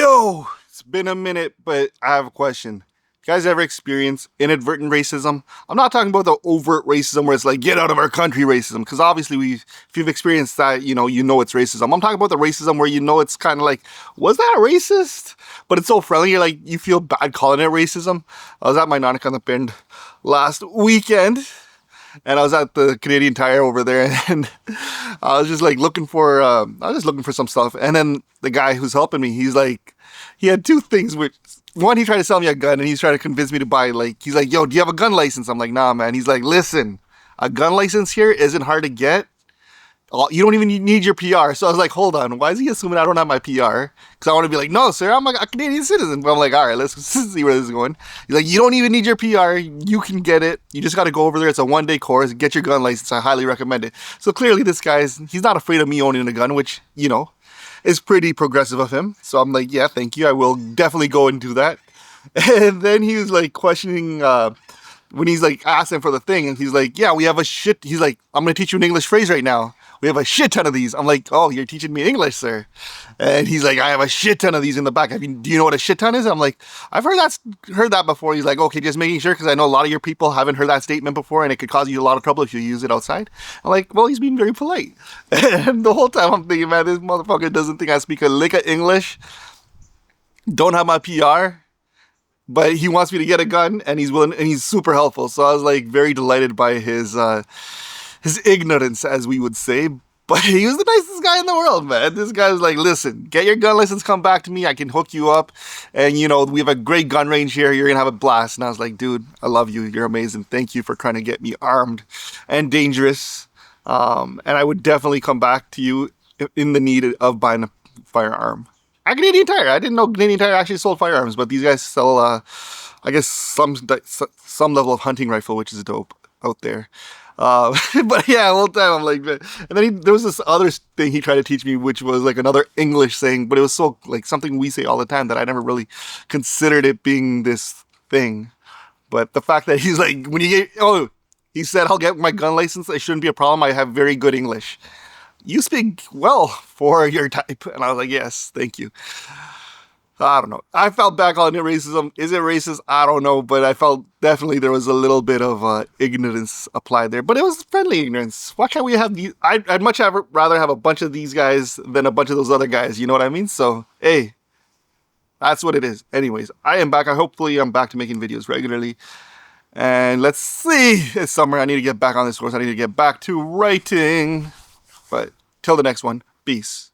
Yo, it's been a minute, but I have a question. You guys ever experience inadvertent racism? I'm not talking about the overt racism where it's like, get out of our country racism, because obviously if you've experienced that, you know it's racism. I'm talking about the racism where it's kind of like, was that racist? But it's so friendly, you feel bad calling it racism. I was at my Nanak on the Pind last weekend, and I was at the Canadian Tire over there, and I was just looking for some stuff. And then the guy who's helping me, he had two things. Which one, he tried to sell me a gun, and he's trying to convince me to buy. He's like, "Yo, do you have a gun license?" I'm like, "Nah, man." He's like, "Listen, a gun license here isn't hard to get. You don't even need your PR." So I was like, hold on, why is he assuming I don't have my PR? Because I want to be like, no, sir, I'm a Canadian citizen. But I'm like, all right, let's see where this is going. He's like, you don't even need your PR. You can get it. You just got to go over there. It's a one-day course. Get your gun license. I highly recommend it. So clearly this he's not afraid of me owning a gun, which, is pretty progressive of him. So I'm like, yeah, thank you. I will definitely go and do that. And then he was questioning, when he's asking for the thing, and he's like, yeah, we have a shit. He's like, I'm going to teach you an English phrase right now. We have a shit ton of these. I'm like, oh, you're teaching me English, sir. And he's like, I have a shit ton of these in the back. Do you know what a shit ton is? I'm like, I've heard that before. He's like, okay, just making sure, because I know a lot of your people haven't heard that statement before, and it could cause you a lot of trouble if you use it outside. I'm like, well, he's being very polite. And the whole time I'm thinking, man, this motherfucker doesn't think I speak a lick of English, don't have my PR, but he wants me to get a gun, and he's willing, and he's super helpful. So I was very delighted by his ignorance, as we would say. But he was the nicest guy in the world, man. This guy was like, listen, get your gun license, come back to me, I can hook you up, and we have a great gun range here, you're gonna have a blast. And I was like, dude, I love you, you're amazing, thank you for trying to get me armed and dangerous, and I would definitely come back to you in the need of buying a firearm at Canadian Tire. I didn't know Canadian Tire actually sold firearms, but these guys sell I guess some level of hunting rifle, which is dope out there. But yeah, the whole time I'm like, man. And then there was this other thing he tried to teach me, which was another English saying, but it was so something we say all the time that I never really considered it being this thing. But the fact that he's like, he said, I'll get my gun license, it shouldn't be a problem, I have very good English. You speak well for your type. And I was like, yes, thank you. I don't know. I felt back on racism. Is it racist? I don't know, but I felt definitely there was a little bit of ignorance applied there. But it was friendly ignorance. Why can't we have these? I'd much rather have a bunch of these guys than a bunch of those other guys. You know what I mean? So, hey, that's what it is. Anyways, I am back. Hopefully I'm back to making videos regularly. And let's see. It's summer. I need to get back on this course. I need to get back to writing. But till the next one, peace.